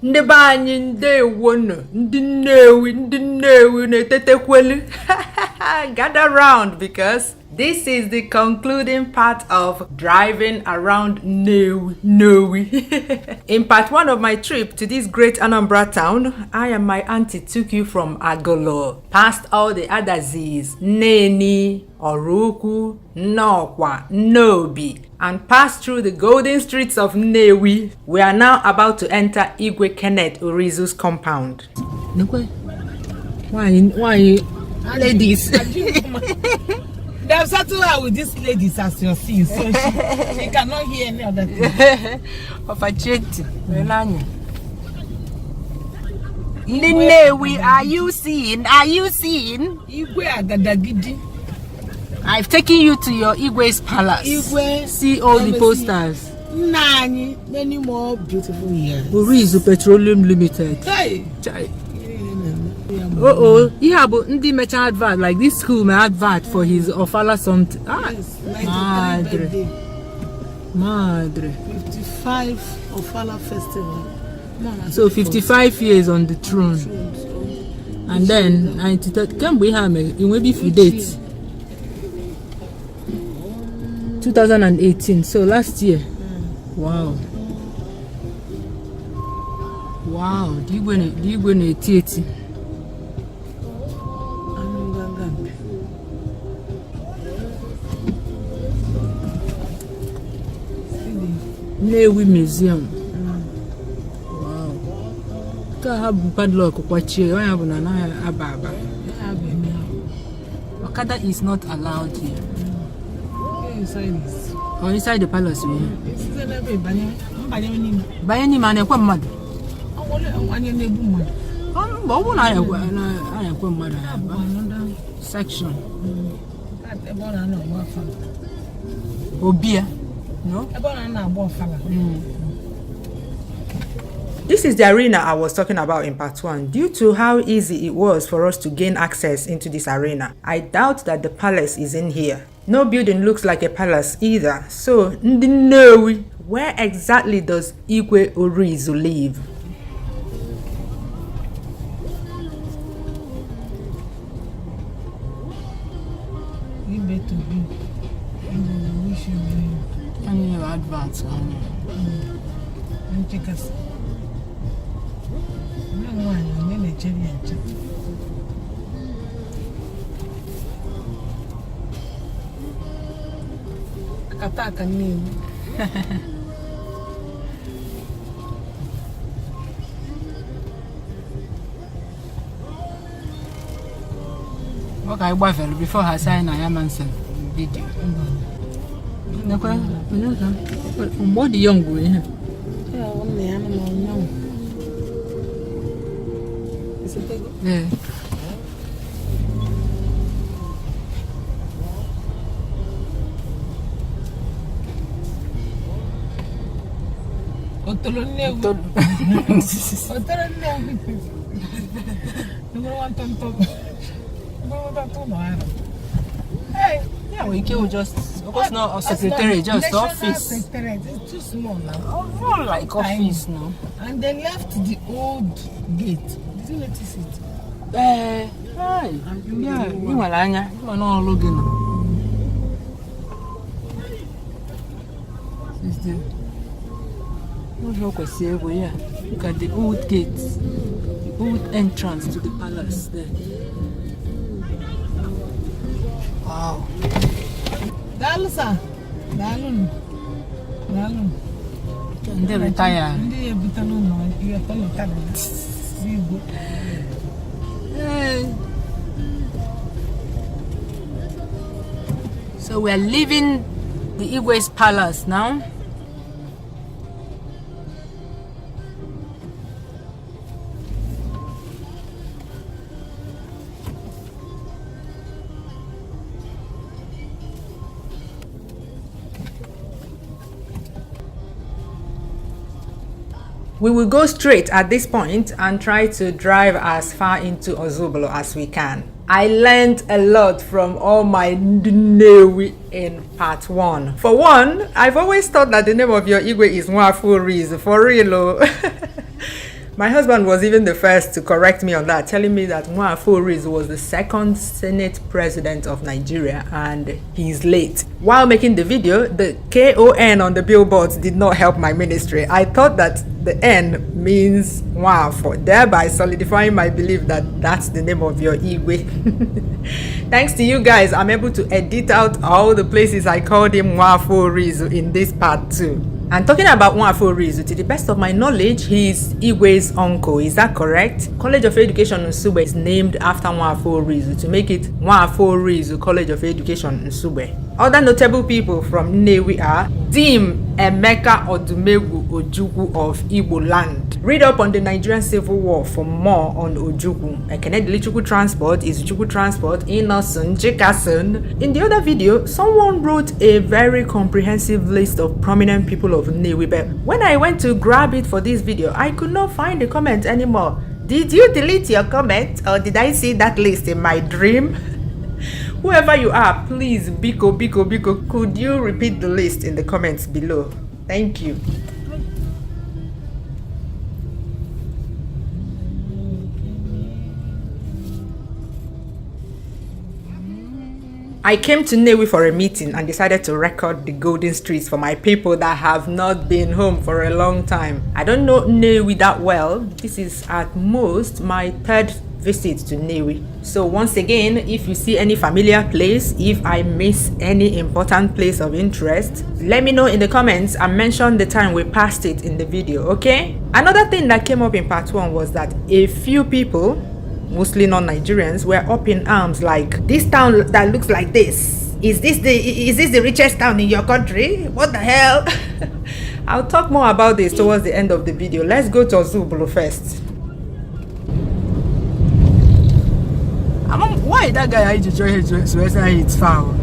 Ndị be anyị ndewono, ndị Nnewi na-etetekwelu. Gather round because this is the concluding part of driving around NNEWI. In part 1 of my trip to this great Anambra town, I and my auntie took you from Agolo, past all the other Z's, Neni, Oruku, Nnokwa, Nnobi, and passed through the golden streets of Nnewi. We are now about to enter Igwe Kenneth Orizu's compound. Why, ladies? They have settled her with these ladies as you see, so she cannot hear any other thing. Of a chet, Nnewi, are you seeing? Are you seeing? Igwe Agadagidi. I've taken you to your Igwe's palace. Igwe, see all the posters. Nani, many more beautiful years. Orizu Petroleum Limited. Hey. Yeah, but Ndi Mecha advert, like this school may advert for his Ofala something. Yes, Madre. 55 Ofala Festival. So 55 years on the throne. And then 93. Can we have it? It will be for date. 2018. So last year. Wow. Wow. Do you win it? NNEWI Museum. Wow. Ka have padlock kwachi. Why have na ababa? Okada is not allowed here. Inside this. Or inside the palace? This is a Bayani man, kwa mad. Section. Obia. No? This is the arena I was talking about in part 1. Due to how easy it was for us to gain access into this arena, I doubt that the palace is in here. No building looks like a palace either. So, Nnewi, where exactly does Igwe Orizu live? Advance on us. No one, Nigerian. Attack and me. Okay, before her sign, I am answering video. What the young boy? Yeah. Hey. Yeah, we can just, of course, not a secretary, just office. Secretariat. It's too small now. More like office now. And they left the old gate. Did you notice it? Hi. Yeah, you are Anya. You are not looking. Is the look at the old gates, the old entrance to the palace there. Wow. Dalusa. Dalun. And they retire. So we are leaving the Igwe's palace now. We will go straight at this point and try to drive as far into Ozubolo as we can. I learned a lot from all my Nnewi in part 1. For one, I've always thought that the name of your Igwe is Nwafu Orizu, for real. My husband was even the first to correct me on that, telling me that Nwafo Orizu was the second Senate president of Nigeria and he's late. While making the video, the KON on the billboards did not help my ministry. I thought that the N means Nwafo, thereby solidifying my belief that that's the name of your Igwe. Thanks to you guys, I'm able to edit out all the places I called him Nwafo Orizu in this part too. And talking about Nwafo Orizu, to the best of my knowledge, he is Igwe's uncle. Is that correct? College of Education Nsugbe is named after Nwafo Orizu to make it Nwafo Orizu College of Education Nsugbe. Other notable people from NNEWI are Dim Emeka Odumegwu Ojukwu of Igboland. Read up on the Nigerian Civil War for more on Ojukwu. Ekenedili Chukwu Transport is Chukwu Transport, Innocent, Chikasun. In the other video, someone wrote a very comprehensive list of prominent people of NNEWI, but when I went to grab it for this video, I could not find the comment anymore. Did you delete your comment, or did I see that list in my dream? Whoever you are, please, Biko, could you repeat the list in the comments below? Thank you. I came to NNEWI for a meeting and decided to record the golden streets for my people that have not been home for a long time. I don't know NNEWI that well. This is at most my third visit to NNEWI. So once again, if you see any familiar place, if I miss any important place of interest, let me know in the comments and mention the time we passed it in the video, okay? Another thing that came up in part 1 was that a few people, mostly non-Nigerians, were up in arms like, this town that looks like this, is this the richest town in your country? What the hell? I'll talk more about this towards the end of the video. Let's go to Ozubulu first. Why that guy to join it's foul?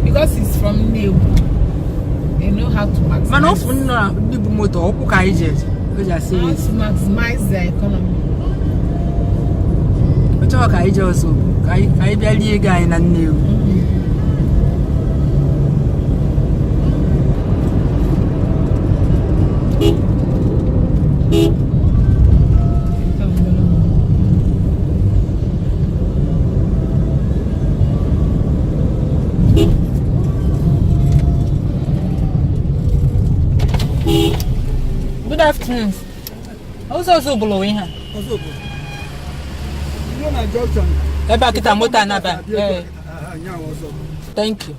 Because he's from NNEWI. They know how to maximize. Man, often the motor, how to maximize the economy. But talk I just I barely a guy in a new. Good afternoon. How's also blowing her? Thank you.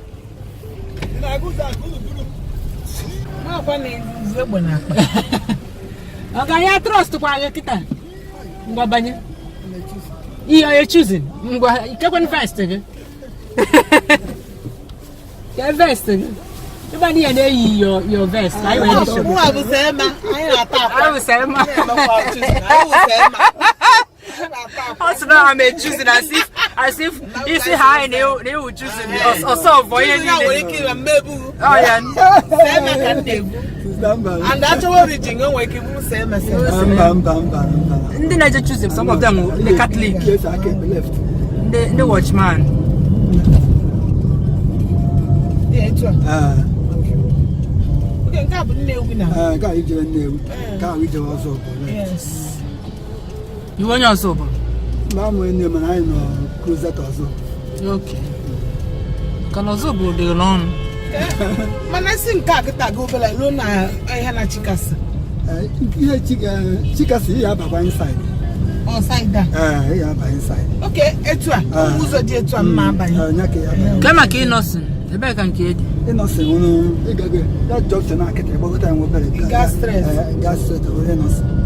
I trust to buy a kitten. You are choosing. You can invest in it. You're investing. Everybody your vest. I will say, I will say, also now I'm choosing as if you say hi, they will choose me. Also, boy, oh yeah. And that's what reaching on waking same as then I just choose him. Some of them the Catholic. Yes, I can left. The watchman. Yeah, yes. You want your soap? Mom, when you and I know cruise that also. Okay. Can also go the alone. Man, I think I go for like Luna. I had a chicas. Chicas here by inside. Oh, side that. Yeah, by inside. Okay, it's one. Who's a dear to a man by Come a innocent. The back and kid. Innocent, that job's an architect, but I'm very gas stress. Gas stress, innocent.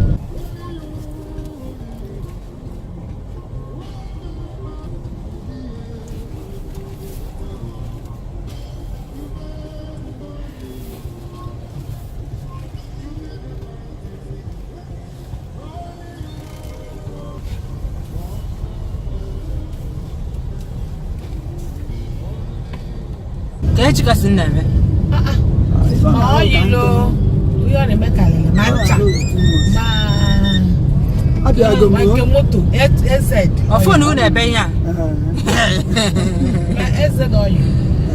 Can you guys in there? Oh, you know, we are in Mecca. I do go moto. SZ. Of phone who never pay ya. SZ or you?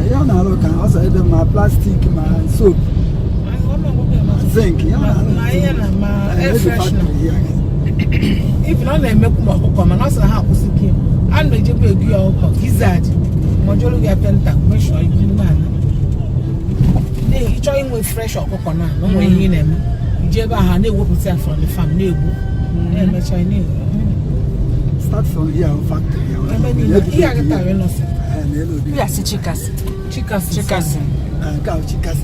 Yeah, now look, I also had my plastic, my soap. Zinc, yeah. air fresh now. If not, they make more come and also have to see him. And they just be your gizzard. Majority get penta. Make sure you do man. They join with fresh or coconut. No way in them. Jeba and they work with from the farm neighbor. And make Chinese. Start from here factory. Yes, chicas. Cow chicas.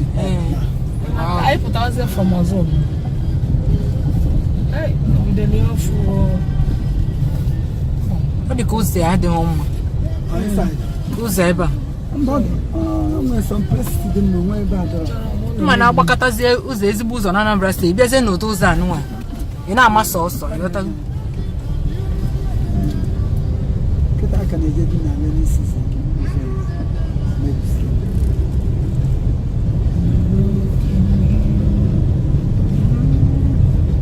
I put out there from my zone. Hey, the new for. What the goose they had the home? Inside. Goose ever. I'm some places didn't know where about. Man, I bakata ze uze ezibuzo na Anambra State. Bia ze no to za no. You know ama so. You got I can get in many seasons.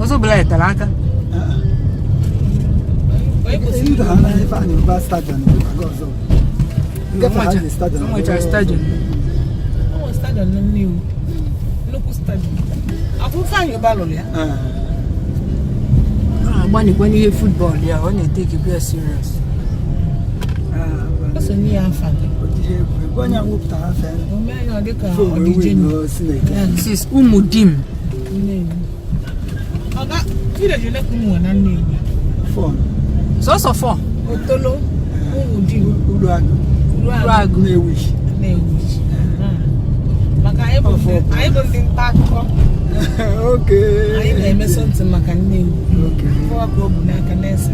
Also blay talaka. You don't have any bad stadium. Stadium. Oh, stadium new. Local stadium. I will find your ballon. When you hear football, yeah, when you take it very serious. That's a new fan. When you walk to have This is Umudim. I got you like one and name. phone. So 4. Otolo. Umudim. Rag. NNEWI. Maka I don't think back. Okay. I mess on to Macanese. Okay. For a group, Nacanese.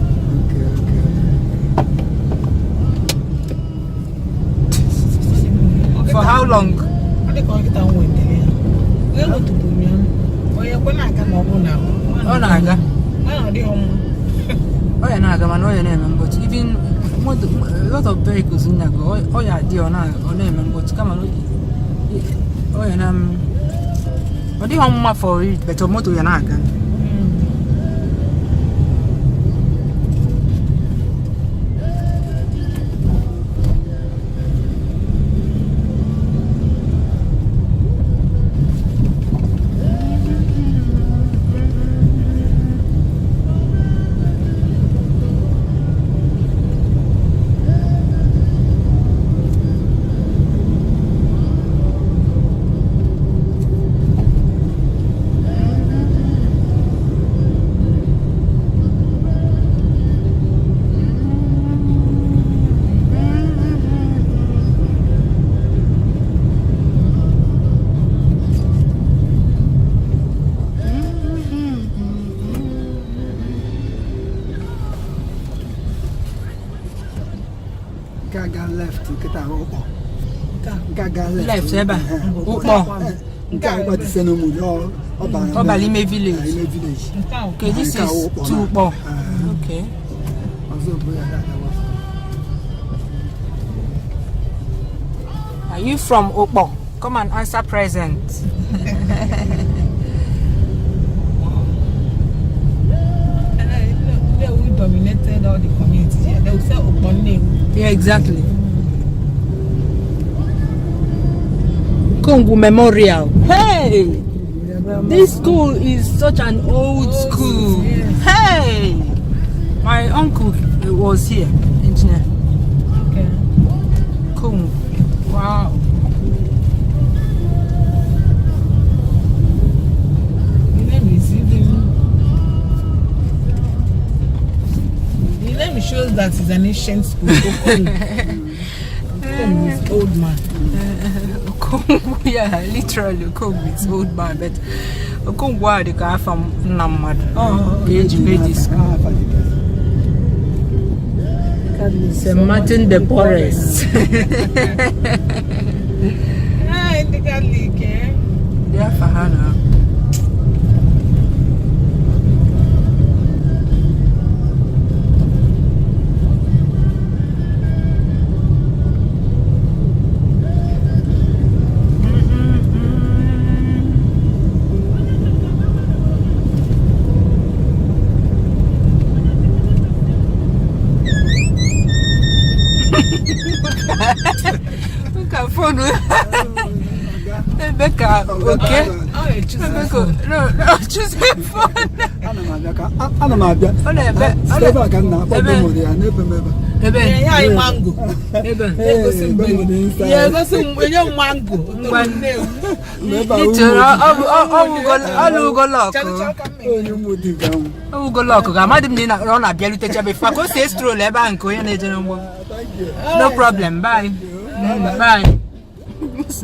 For how long? I call it a winter. We go to Bumian. Or you're going to come over now. Oh, Naga. Well, the home. Oh, yeah, Naga, I know your name, but even a lot of vehicles in Nago. Oh, yeah, dear, or name, but come on. Oh, yeah, what do you want for it? Better motor, Yanaga. Gaga left, get out. Gaga Left, Eba. Gaga the Senomu, Obalime village. Okay, this is Tubo. Okay. Are you from Opo? Come and answer present. We dominated all the communities here. They will say Opo name. Yeah, exactly. Okongwu Memorial. Hey! This school is such an old school. Yes. Hey! My uncle was here, engineer. Okay. Cool. Wow. The name is even. The name shows that it's an ancient school. Okongwu is old man. Okongwu, yeah, literally Okongwu is old man, but Okongwu they come from Nnamdi. This St. Martin de Porres. In the Catholic, eh? Yeah, Fahana. Becca, okay. Oh, No, choose my phone. Ana mabia. Steva ka na akpọ mo ya na ebe. Ebe ya mango. Ebe. Ya go sim enye mango. Ngwane. Go lock. Onye mudi ga. Go lock ga madam ni na run abia lutecha be fa ko say stroll ebe an ko na eje no. No problem. Bye. Bye.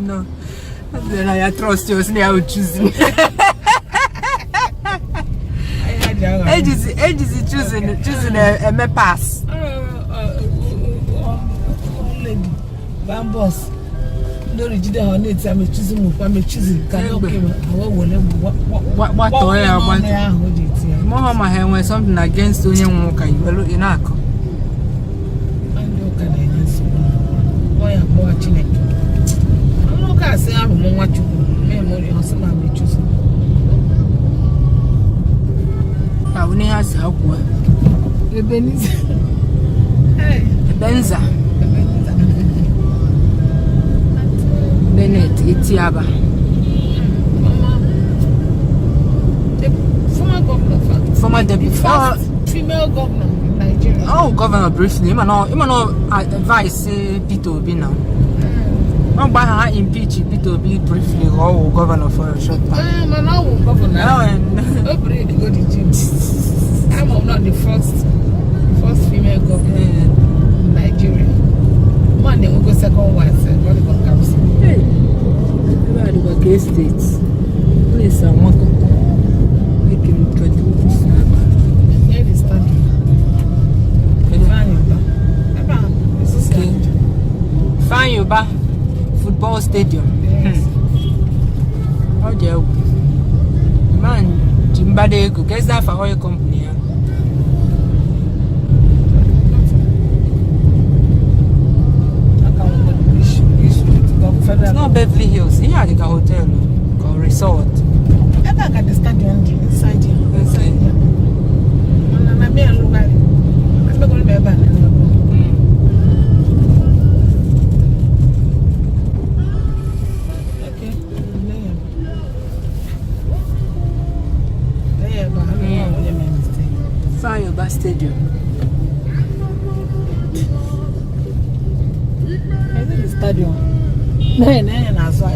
No. Then I trust you, so I would choose me. Agency choosing a pass. Bambos. No rigid on it, I'm choosing. What I want? Mohammed when something against Union Walker, you will look in Ako. I say I'm what you memory or some I'm choosing. I only has help. The Benza. Bennett, Itiaba. Former deputy. Female governor in Nigeria. Oh, governor briefly. I'm not advice Peter Obi now. I'm by her impeach Peter Obi briefly or governor for a short time. I'm not governor. Nobody go to gym. I'm not the first female governor in Nigeria. Monday we go second wife. What about council? Hey, everybody go K states. Please, I want to make him try to do this. Yeah, this time. Fine, you back. Football stadium. Yes. Oh dear. Man, Jimbade go get that for oil company. It's not Beverly Hills. Here at the hotel or resort. I can't get the stadium inside here. Inside here. I'm going to be back. Fagor Stadium. I think the stadium. No, that's why.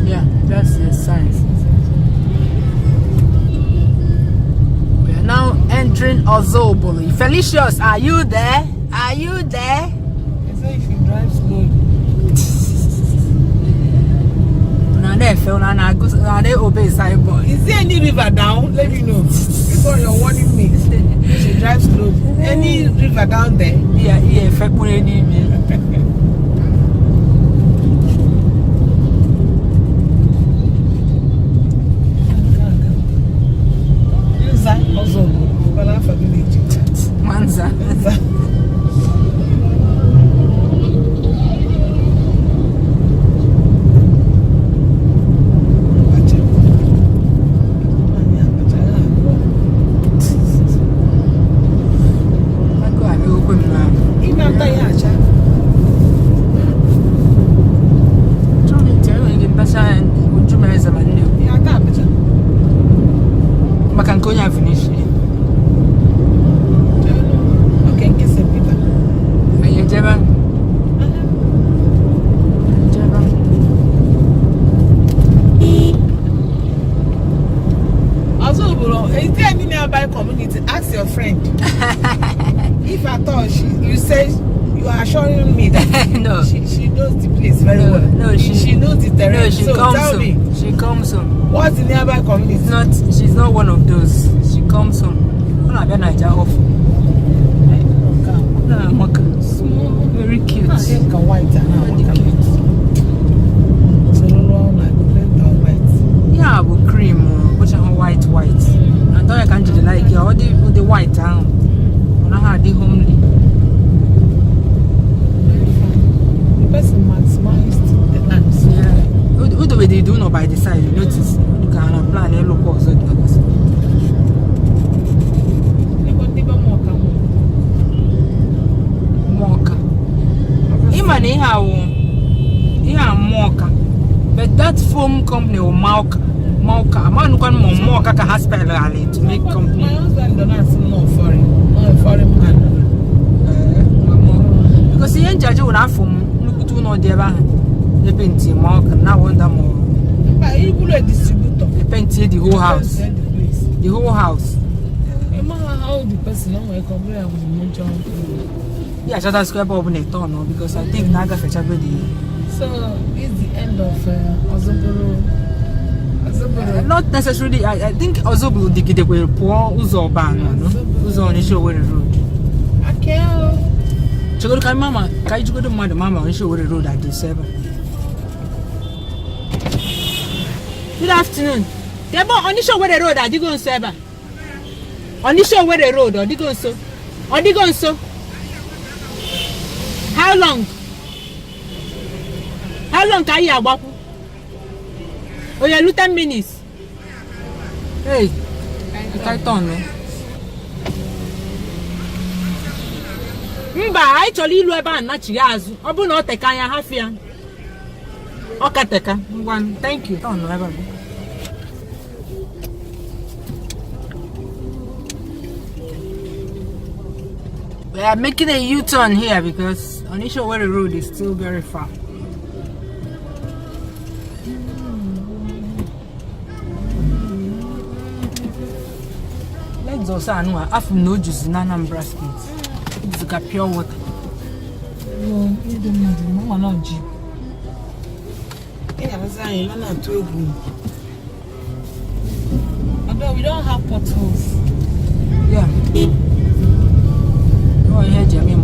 Yeah, that's the science. We are now entering Ozobolo. Felicius, are you there? Are you there? They say if you drive slowly. They obey signboard. Is there any river down? Let me know. Before you're warning me. You should drive slowly. Any river down there? Yeah, Manza. Community, ask your friend. If I thought you say you are assuring me that no, she knows the place very well. No, she knows the terrain. No, she so comes tell home. me. She comes home. What's the nearby community? She's not one of those. She comes home. Off. Very cute. Yeah, but cream, which are white. I thought I can't do like all the white town. I had the homely. The person maximized the lamps. Yeah. Who the way they do not by the side, you notice. You can plan a local also. one here Moka. But that foam company or Mauka. Man can Moka hospital to make company. My husband don't have no foreign man. Because he ain't judge on from Nukutu no Deva. The painty mark now wonder more. But he will a distributor. The painty the whole house. The whole house. How the person don't compare with the yeah, just square bob in a ton because I think Naga fetch everybody. So it's the end of Ozoboro. Not necessarily. I think Ozoboro dig the way poor Uzo ban, Uzo on the show where the road. Okay. Chogo mama, can you go to mama on the show where the road at the 7? Good afternoon. Debo on the show where the road at the go 7. On the show where the road or the go so. Or the go so. How long? How long can you have? Oh, yeah, 10 minutes. Hey, you can't turn me. I actually love and not Chiazu. I will not take a half year. Okay, take one. Thank you. Don't know. We are making a U-turn here because Onisha where the road is still very far. Let's also know I have no juice in Anambra State. It's like pure water. No, you don't know. No, not Jeep. Although we don't have potholes. Yeah. Oh, yeah, Jamie,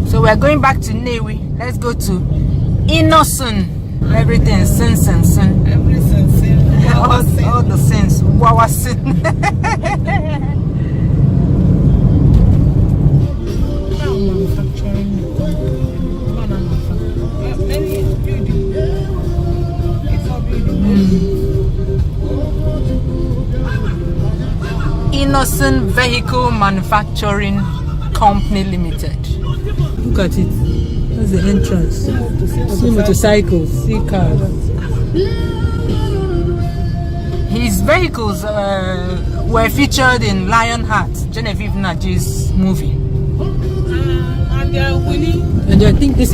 so we're going back to NNEWI. Let's go to Innocent. Everything sin. Everything sin. all the sins. Wawa sin. Manufacturing. Many building. It's all building. Innocent Vehicle Manufacturing Company Limited. Look at it. That's the entrance. See motorcycles, see cars. His vehicles were featured in Lionheart, Genevieve Naji's movie. And they are winning. And I think these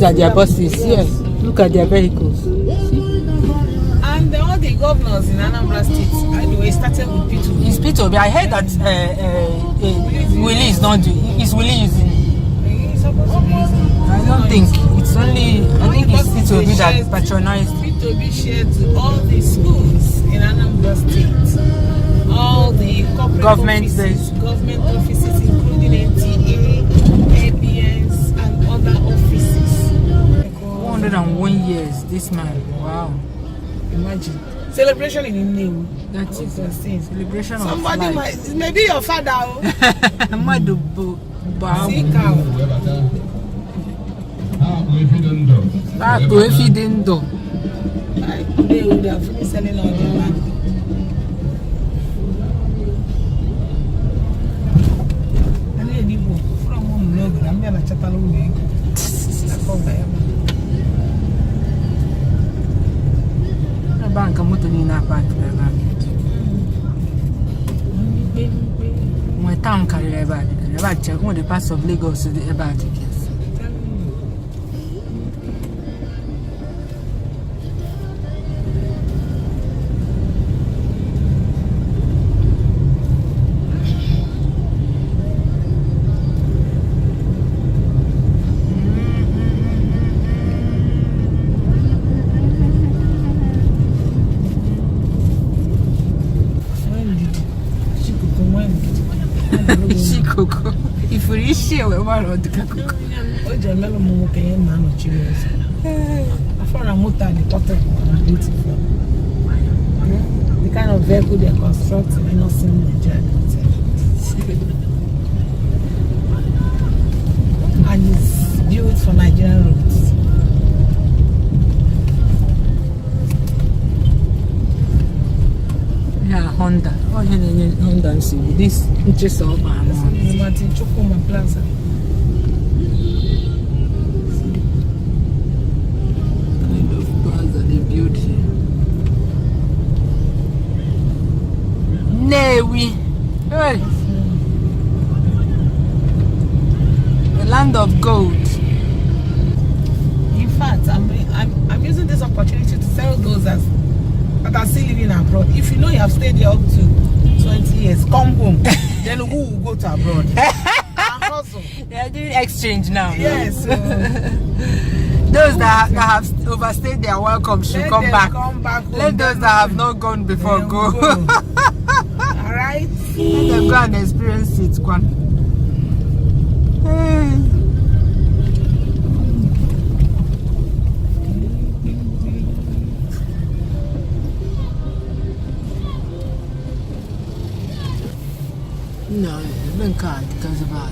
are their buses. Yes, look at their vehicles. See? And all the governors in Anambra State, anyway, started with P2B. It's P2B. I heard that Willie is not doing. Is Willie using? He's supposed to be using. I don't think it's only. I think it's P2B that patronized. P2B shared to all the schools in Anambra State, all the corporate government offices, including NTA, ABS, and other offices. 101 years. This man. Wow. Imagine. Celebration in NNEWI. That's it. Celebration of somebody life. might, maybe your father. See cow. They would have finished selling all their land. And then people from home log, I'm going to chat along. Bank moto ni na park na. Mo town carry eba. Eba check on the parts of Lagos to the eba tickets. If we share we want to cook. O je melo mo ke yen na no chiwe. Afara motor the portable and beautiful. The kind of vehicle they construct in Nigeria. And it's built for Nigerian roads. Yeah, Honda. Oh, Honda and see this interest of Martin Chukuma Plaza. Kind of plaza they built here. NNEWI. Hey. The land of gold. In fact, I'm using this opportunity to tell those that are still living abroad. If you know you have stayed there up to 20 years, come home. Then who will go to abroad? And hustle. They are doing exchange now. Yes. Those that have overstayed their welcome should come back. Come back home. Let those that have not gone before go. Alright? Let them go and experience it, Kwan. No, it's been card because of that.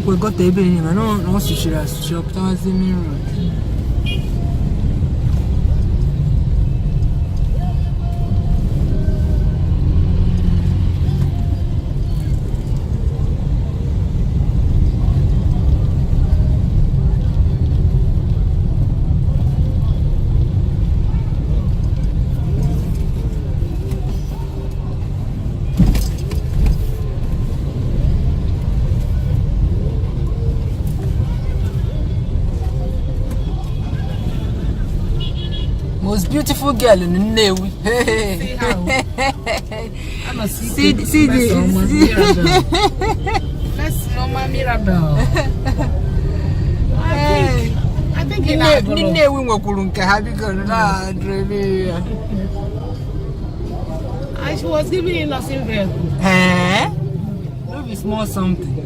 We got the baby, I don't know she should have shopped on the mirror. Most beautiful girl in NNEWI. See how? I'm a See the First Norma Mirabelle. I think in NNEWI wakulunka happy girl na she was giving you nothing vehicle. No be small something.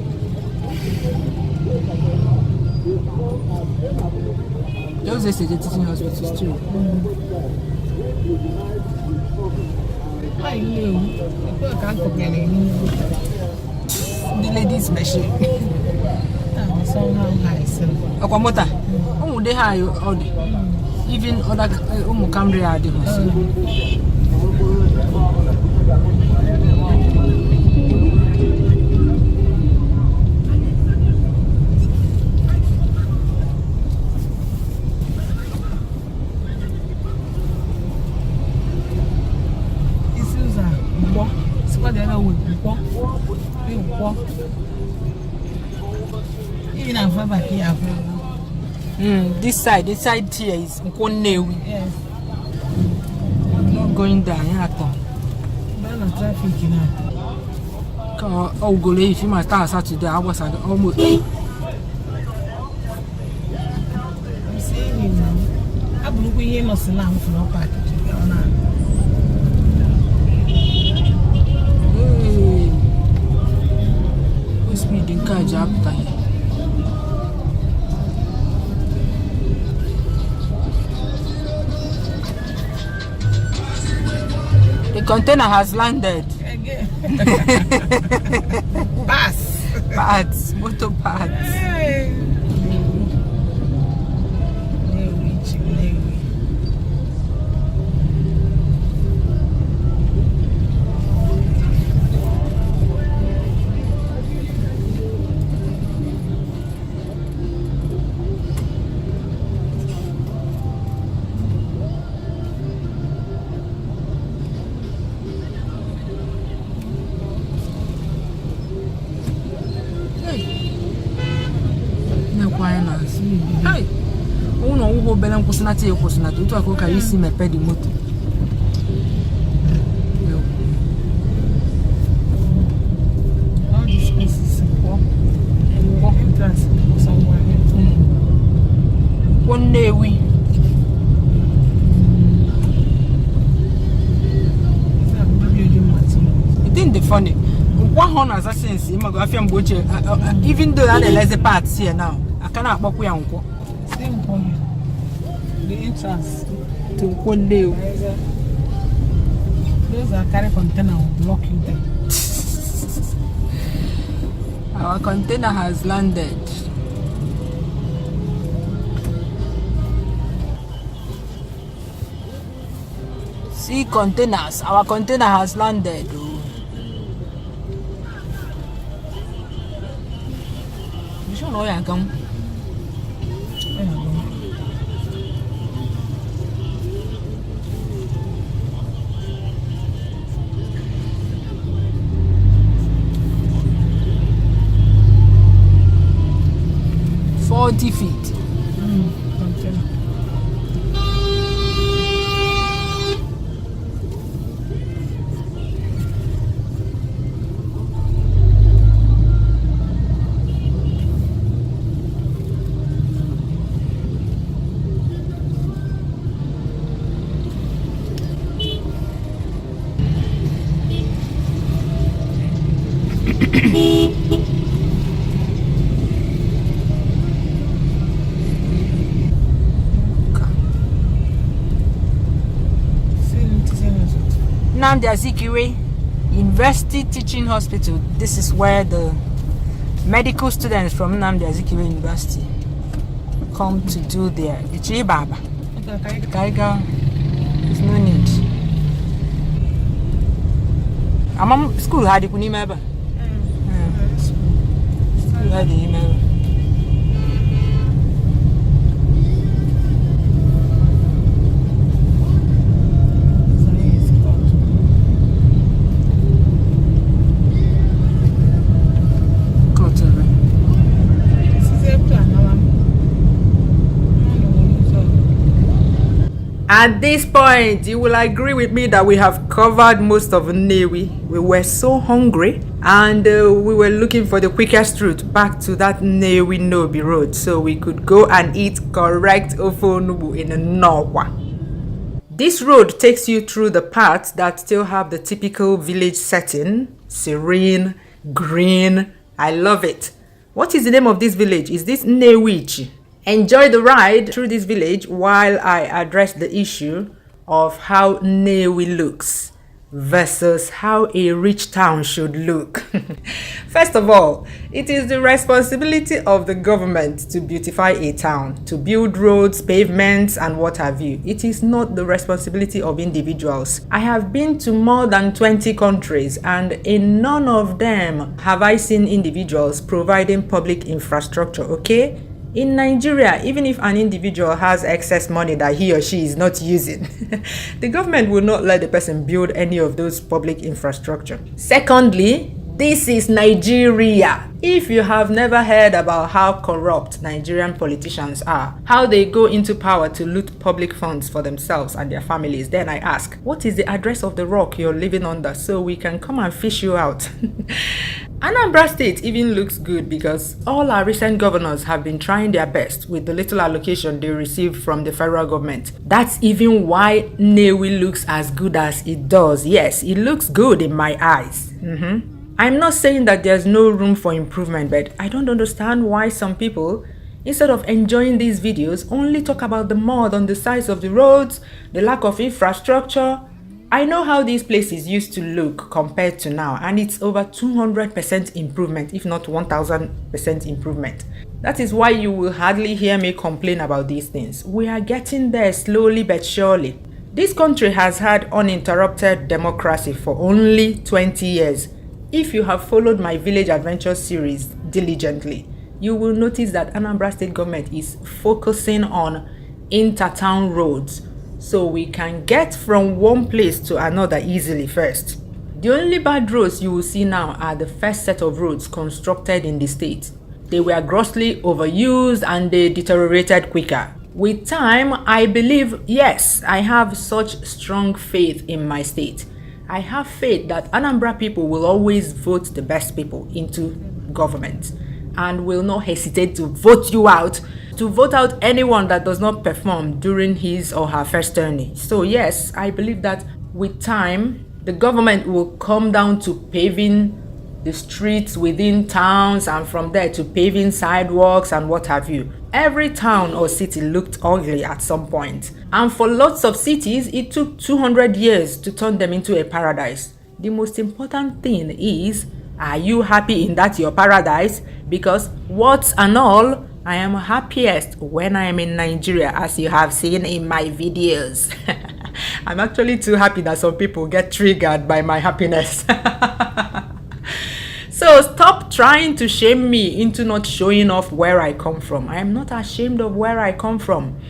Those are the teaching hospitals too. I knew. People can't cook anything. The ladies' machine. Somehow high. Okwamota. They high even other Camry are the this side here is NNEWI. Yes. Not going down at all. Ban traffic now. Oh, go if you must start Saturday. I was almost. I'm seeing him now. I'm looking at him as a lamb for no package. Who's speeding car job time? The container has landed. Pads, motor pads. Hey. Hey, oh no, who belan kusinati kusinati. Utu akoka isi mepe di moto. All these places walk entrance somewhere. NNEWI. It ain't the funny. One horn as a sense, even though there's a parts here now. I cannot walk with uncle. Same point. The entrance To NNEWI. Those are carry container will block you there. Our container has landed. See containers. Our container has landed. You should know you come. 40 feet. Nnamdi Azikiwe University Teaching Hospital. This is where the medical students from Nnamdi Azikiwe University come to do their Ichibaba. Kaiga, there's no need. I'm school had it kunimeba. School had it. At this point, you will agree with me that we have covered most of NNEWI. We were so hungry and we were looking for the quickest route back to that NNEWI Nobi road so we could go and eat correct ofonubu in Nnokwa. This road takes you through the parts that still have the typical village setting, serene, green. I love it. What is the name of this village? Is this NNEWI? Enjoy the ride through this village while I address the issue of how NNEWI looks versus how a rich town should look. First of all, it is the responsibility of the government to beautify a town, to build roads, pavements, and what have you. It is not the responsibility of individuals. I have been to more than 20 countries, and in none of them have I seen individuals providing public infrastructure, okay? In Nigeria, even if an individual has excess money that he or she is not using, the government will not let the person build any of those public infrastructure. Secondly, this is Nigeria. If you have never heard about how corrupt Nigerian politicians are, how they go into power to loot public funds for themselves and their families, then I ask, what is the address of the rock you're living under so we can come and fish you out? Anambra State even looks good because all our recent governors have been trying their best with the little allocation they received from the federal government. That's even why NNEWI looks as good as it does. Yes, it looks good in my eyes. I'm not saying that there's no room for improvement, but I don't understand why some people, instead of enjoying these videos, only talk about the mud on the sides of the roads, the lack of infrastructure. I know how these places used to look compared to now, and it's over 200% improvement, if not 1000% improvement. That is why you will hardly hear me complain about these things. We are getting there slowly but surely. This country has had uninterrupted democracy for only 20 years. If you have followed my Village Adventure series diligently, you will notice that Anambra State government is focusing on inter-town roads so we can get from one place to another easily first. The only bad roads you will see now are the first set of roads constructed in the state. They were grossly overused and they deteriorated quicker. With time, I believe, yes, I have such strong faith in my state. I have faith that Anambra people will always vote the best people into government and will not hesitate to vote you out, to vote out anyone that does not perform during his or her first term. So yes, I believe that with time, the government will come down to paving the streets within towns and from there to paving sidewalks and what have you. Every town or city looked ugly at some point, and for lots of cities it took 200 years to turn them into a paradise. The most important thing is, are you happy in that your paradise? Because what's and all, I am happiest when I am in Nigeria, as you have seen in my videos. I'm actually too happy that some people get triggered by my happiness. So stop trying to shame me into not showing off where I come from. I am not ashamed of where I come from.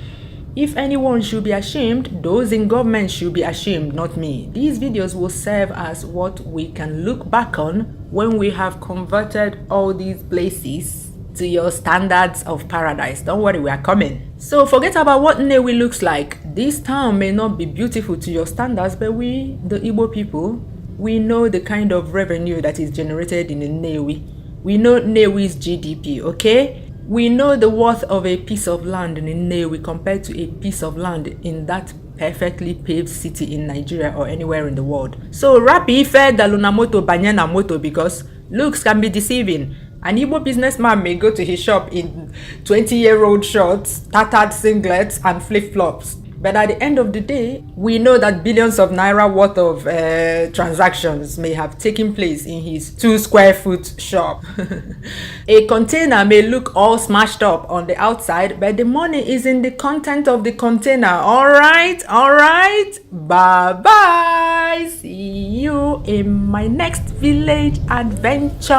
If anyone should be ashamed, those in government should be ashamed, not me. These videos will serve as what we can look back on when we have converted all these places to your standards of paradise. Don't worry, we are coming. So forget about what NNEWI looks like. This town may not be beautiful to your standards, but we, the Igbo people, we know the kind of revenue that is generated in NNEWI. We know NNEWI's GDP, okay? We know the worth of a piece of land in NNEWI compared to a piece of land in that perfectly paved city in Nigeria or anywhere in the world. So Rapi Ife Dalunamoto Banyana Moto, because looks can be deceiving. An Igbo businessman may go to his shop in 20-year-old shorts, tattered singlets, and flip-flops. But at the end of the day, we know that billions of naira worth of transactions may have taken place in his 2-square-foot shop. A container may look all smashed up on the outside, but the money is in the content of the container. All right? Bye-bye. See you in my next village adventure.